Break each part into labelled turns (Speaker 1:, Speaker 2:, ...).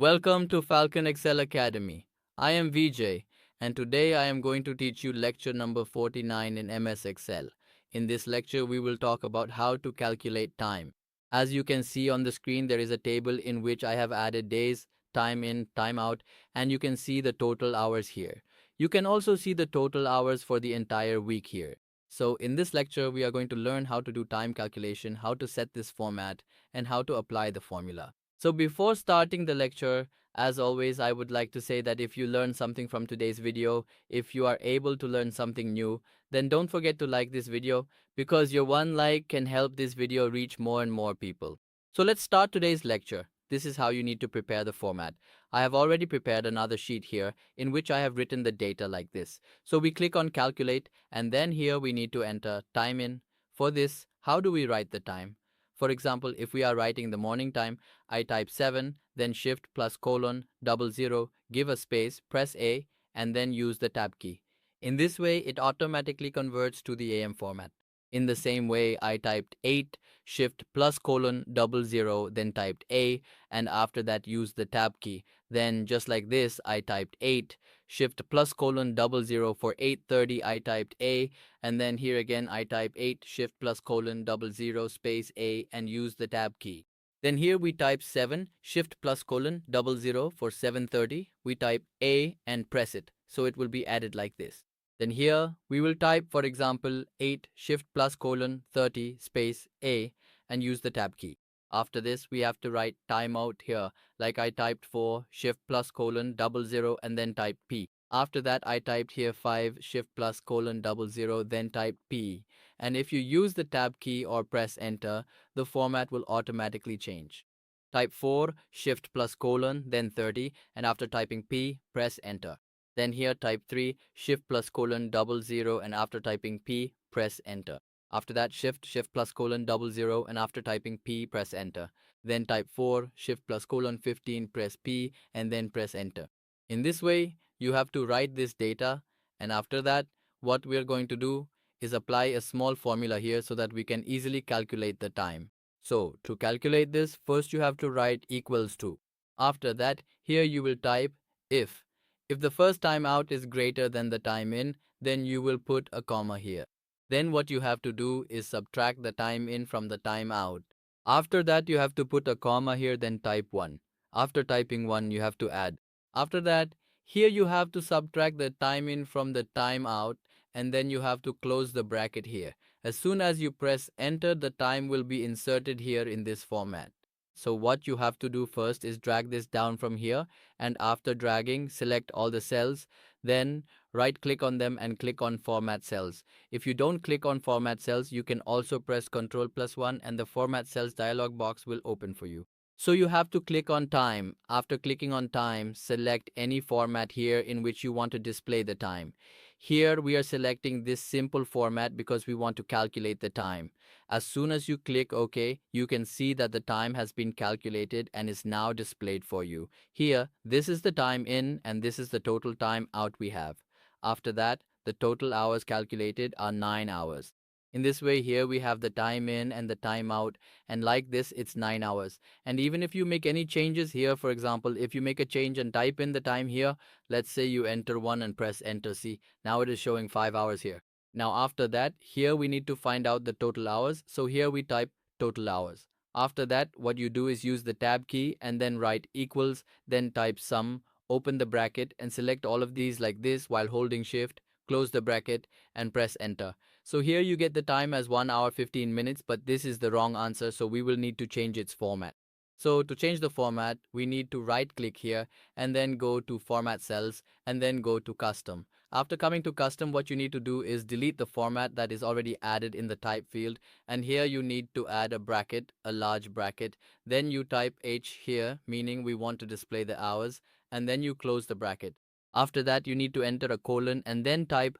Speaker 1: Welcome to Falcon Excel Academy. I am VJ, and today I am going to teach you lecture number 49 in MS Excel. In this lecture, we will talk about how to calculate time. As you can see on the screen, there is a table in which I have added days, time in, time out, and you can see the total hours here. You can also see the total hours for the entire week here. So in this lecture, we are going to learn how to do time calculation, how to set this format, and how to apply the formula. So before starting the lecture, as always, I would like to say that if you learned something from today's video, if you are able to learn something new, then don't forget to like this video because your one like can help this video reach more and more people. So let's start today's lecture. This is how you need to prepare the format. I have already prepared another sheet here in which I have written the data like this. So we click on calculate and then here we need to enter time in. For this, how do we write the time? For example, if we are writing the morning time, I type 7, then shift plus colon, double zero, give a space, press A, and then use the tab key. In this way, it automatically converts to the AM format. In the same way, I typed 8, shift plus colon, double zero, then typed A, and after that use the tab key. Then just like this, I typed 8, shift plus colon, double zero for 8:30, I typed A, and then here again I type 8, shift plus colon, double zero, space A, and use the tab key. Then here we type 7, shift plus colon, double zero for 7:30. We type A and press it. So it will be added like this. Then here we will type, for example, 8, shift plus colon, 30, space A and use the tab key. After this, we have to write timeout here, like I typed 4, shift plus colon, double zero, and then type P. After that, I typed here 5, shift plus colon, double zero, then type P. And if you use the tab key or press enter, the format will automatically change. Type 4, shift plus colon, then 30, and after typing P, press enter. Then here type 3, shift plus colon, double zero, and after typing P, press enter. After that, shift plus colon, double zero, and after typing P, press enter. Then type 4, shift plus colon, 15, press P, and then press enter. In this way, you have to write this data, and after that, what we are going to do is apply a small formula here so that we can easily calculate the time. So to calculate this, first you have to write equals to. After that, here you will type if. If the first time out is greater than the time in, then you will put a comma here. Then what you have to do is subtract the time in from the time out. After that, you have to put a comma here, then type 1. After typing 1, you have to add. After that, here you have to subtract the time in from the time out, and then you have to close the bracket here. As soon as you press enter, the time will be inserted here in this format. So what you have to do first is drag this down from here, and after dragging, select all the cells, then right click on them and click on format cells. If you don't click on format cells, you can also press Ctrl+1 and the format cells dialog box will open for you. So you have to click on time. After clicking on time, select any format here in which you want to display the time. Here we are selecting this simple format because we want to calculate the time. As soon as you click OK, you can see that the time has been calculated and is now displayed for you. Here, this is the time in and this is the total time out we have. After that, the total hours calculated are 9 hours. In this way, here we have the time in and the time out, and like this, it's 9 hours. And even if you make any changes here, for example, if you make a change and type in the time here, let's say you enter 1 and press enter, see, now it is showing 5 hours here. Now after that, here we need to find out the total hours, so here we type total hours. After that, what you do is use the tab key and then write equals, then type sum, open the bracket and select all of these like this while holding shift, close the bracket and press enter. So here you get the time as 1 hour 15 minutes, but this is the wrong answer, so we will need to change its format. So to change the format, we need to right click here and then go to format cells and then go to custom. After coming to custom, what you need to do is delete the format that is already added in the type field, and here you need to add a bracket, a large bracket. Then you type H here, meaning we want to display the hours, and then you close the bracket. After that, you need to enter a colon and then type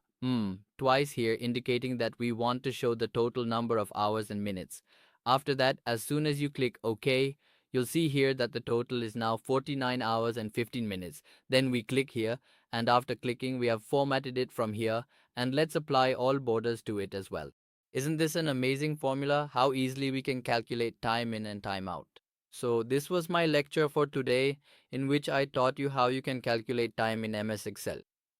Speaker 1: twice here, indicating that we want to show the total number of hours and minutes. After that, as soon as you click OK, you'll see here that the total is now 49 hours and 15 minutes. Then we click here, and after clicking, we have formatted it from here, and let's apply all borders to it as well. Isn't this an amazing formula? How easily we can calculate time in and time out. So this was my lecture for today in which I taught you how you can calculate time in MS Excel.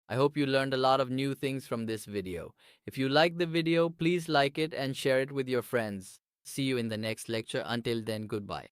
Speaker 1: I hope you learned a lot of new things from this video. If you like the video, please like it and share it with your friends. See you in the next lecture. Until then, goodbye.